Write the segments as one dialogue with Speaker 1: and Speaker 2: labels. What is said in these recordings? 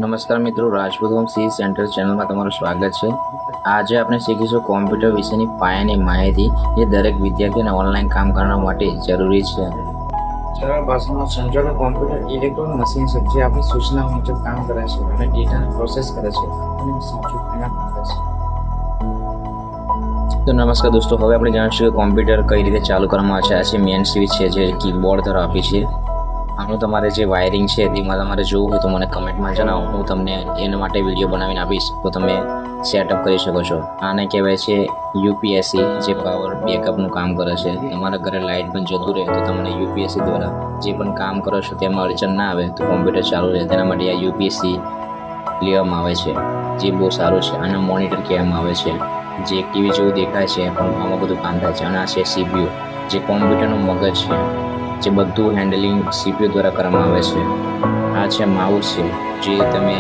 Speaker 1: નમસ્કાર મિત્રો, Rajput home C centre ચેનલમાં તમારું સ્વાગત છે. આજે આપણે શીખીશું કોમ્પ્યુટર વિશેની પાયાની માહિતી જે દરેક વિદ્યાર્થીને ઓનલાઈન કામ કરવા માટે જરૂરી છે. સરળ ભાષામાં સમજો કે કોમ્પ્યુટર ઇલેક્ટ્રોનિક મશીન છે જે આપણી સૂચના મુજબ કામ કરે છે અને ડેટાને પ્રોસેસ કરે છે અને સાચું પરિણામ આપે છે. તો નમસ્કાર દોસ્તો, હવે આપણે જાણીશું કે કોમ્પ્યુટર કઈ રીતે ચાલુ કરવામાં આવે છે. આ છે મેઇન સ્વિચ છે જે કીબોર્ડ તરફ આપી છે. આનું તમારે જે વાયરિંગ છે તેમાં તમારે જોવું હોય તો મને કમેન્ટમાં જણાવો, હું તમને એના માટે વિડીયો બનાવીને આપીશ તો તમે સેટઅપ કરી શકો છો. આને કહેવાય છે યુપીએસસી, જે પાવર બેકઅપનું કામ કરે છે. તમારા ઘરે લાઇટ પણ જતું રહે તો તમને યુપીએસસી દ્વારા જે પણ કામ કરો છો તેમાં અડચણ ના આવે તો કોમ્પ્યુટર ચાલુ રહે, તેના માટે આ યુપીએસસી લેવામાં આવે છે, જે બહુ સારું છે. આને મોનિટર કહેવામાં આવે છે, જે ટીવી જેવું દેખાય છે પણ આમાં બધું કામ થાય છે. અને આ છે સીપીયુ, જે કોમ્પ્યુટરનું મગજ છે, જે બધું હેન્ડલિંગ સીપીયુ દ્વારા કરવામાં આવે છે. આ છે માઉસ છે, જે તમે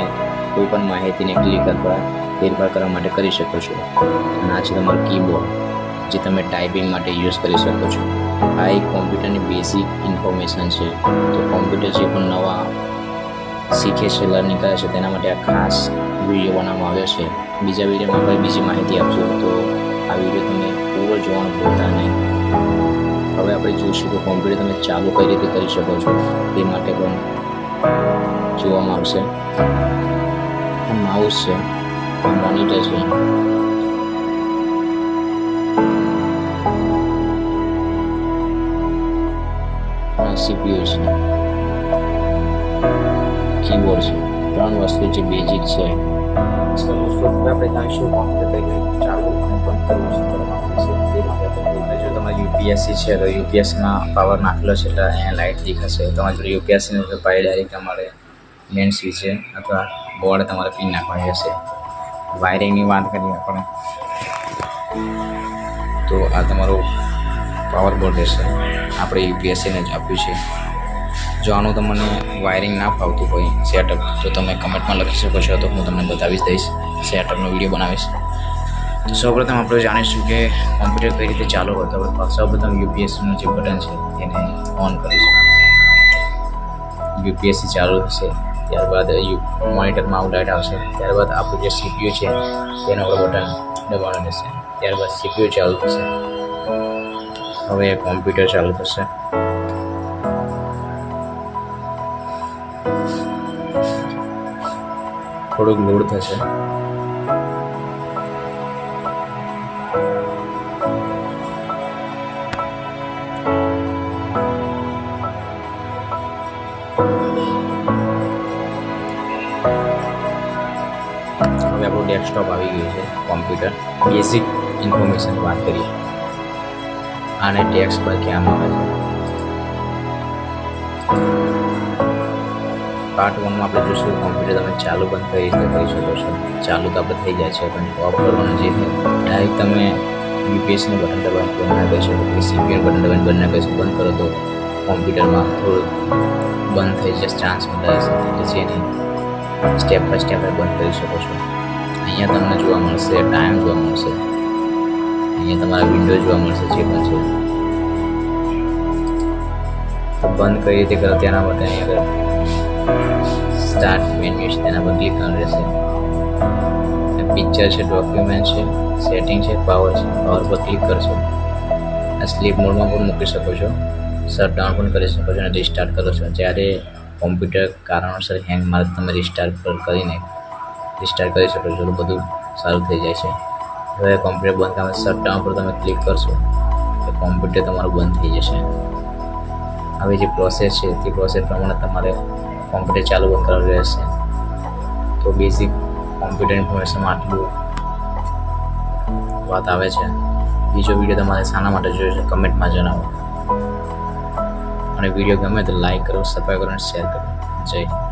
Speaker 1: કોઈ પણ માહિતીને ક્લિક અથવા ફેરફાર કરવા માટે કરી શકો છો. અને આ છે તમારું કીબોર્ડ, જે તમે ટાઈપિંગ માટે યુઝ કરી શકો છો. આ એક કોમ્પ્યુટરની બેઝિક ઇન્ફોર્મેશન છે. તો કોમ્પ્યુટર જે પણ નવા શીખે છે, લર્નિંગ કરે છે, તેના માટે આ ખાસ વિડીયો બનાવવામાં આવ્યો છે. બીજા વિડીયોમાં આપણે બીજી માહિતી આપશું, તો આ વિડીયો તમે પૂરો જોવાનું ભૂલતા નહીં. હવે આપણે જોઈશું કે કોમ્પ્યુટર તમે ચાલુ કઈ રીતે કરી શકો છો તે માટે પણ જોવામાં આવશે. આ માઉસ છે, આ મોનિટર છે, આ સીપીયુ છે, કીબોર્ડ છે. ત્રણ વસ્તુ જે બેઝિક છે. આપણે જાણીશું કોમ્પ્યુટર કઈ રીતે ચાલુ અને બંધ કરવું છે. તમારે યુપીએસસી છે તો યુપીએસસીમાં પાવર નાખેલો છે એટલે અહીંયા લાઇટ દેખાશે. તમારી જોડે યુપીએસસી નથી પાઈ ડાયરેક્ટ તમારે મેઇન સ્વિચ છે અથવા બોર્ડ તમારે પિન નાખવાની હશે. વાયરિંગની વાત કરીએ આપણે તો આ તમારું પાવર બોર્ડ રહેશે, આપણે યુપીએસસીને જ આપ્યું છે. જો આનું તમને વાયરિંગ ના ફાવતું હોય સેટઅપ તો તમે કમેન્ટમાં લખી શકો છો, તો હું તમને બતાવીશ દઈશ, સેટઅપનો વિડીયો બનાવીશ. તો સૌપ્રથમ આપણે જાણીશું કે કોમ્પ્યુટર કઈ રીતે ચાલુ હોય. તો આપણે સૌપ્રથમ યુપીએસસીનું જે બટન છે તેને ઓન કરીશું. યુપીએસસી ચાલુ થશે, ત્યારબાદ મોનિટરમાં આવું લાઇટ આવશે. ત્યારબાદ આપણું જે સીપીયુ છે તેનું આપણે બટન દબાવવાનું રહેશે. ત્યારબાદ સીપીયુ ચાલુ થશે. હવે કોમ્પ્યુટર ચાલુ થશે. થોડુંક લોડ થશે. હવે આપણું ડેસ્કટોપ આવી ગયું છે. કોમ્પ્યુટર બેઝિક ઇન્ફોર્મેશન વાત કરીએ. આને ટેક્સ્ટ પર કહેવામાં આવે છે. પાર્ટ 1માં આપણે જોઈશું કોમ્પ્યુટર તમે ચાલુ બંધ કઈ રીતે કરી શકો છો. ચાલુ તો આપણે થઈ જાય છે, પણ ઓફ કરવાનું જે છે ડાયરેક્ટ તમે યુપીએસસીનું બટન દબાવીને બંધ ના કરી શકો કે સીપીયુ બટન દબાવીને બંધ ના કરી શકો. બંધ કરો તો કોમ્પ્યુટરમાં થોડું બંધ થઈ જશે, ચાન્સ વધારે છે. એટલે છે નહીં, સ્ટેપ બાય સ્ટેપ બંધ કરી શકો છો. અહીંયા તમને જોવા મળશે ટાઈમ, જોવા મળશે અહીંયા તમારા વિન્ડો જોવા મળશે જે પણ છે. તો બંધ કઈ રીતે કરો તેના માટે અહીંયા આગળ સ્ટાર્ટ મેન્યુ છે તેના પર ક્લિક કરવાનું રહેશે. પિક્ચર છે, ડોક્યુમેન્ટ છે, સેટિંગ છે, પાવર છે. પાવર પર ક્લિક કરશો. સ્લીપ મોડમાં પણ મૂકી શકો છો, શટડાઉન પણ કરી શકો છો અને રિસ્ટાર્ટ કરો છો. જ્યારે કોમ્પ્યુટર કારણોસર હેંગ મારે તમે રિસ્ટાર્ટ પર કરીને રિસ્ટાર્ટ કરી શકો છો, તો બધું સારું થઈ જાય છે. હવે કોમ્પ્યુટર બંધ કરવા શટડાઉન પર તમે ક્લિક કરશો તો કોમ્પ્યુટર તમારું બંધ થઈ જશે. હવે જે પ્રોસેસ છે તે પ્રોસેસ પ્રમાણે તમારે કોમ્પ્યુટર ચાલુ બંધ કરવાનું રહેશે. તો બેઝિક કોમ્પ્યુટર ઇન્ફોર્મેશનમાં આટલું વાત આવે છે. બીજો વિડીયો તમારે શાના માટે જોઈએ છે કમેન્ટમાં જણાવો. અને વિડીયો ગમે તો લાઈક કરો, સબસ્ક્રાઈબ કરો અને શેર કરો. જય હિન્દ.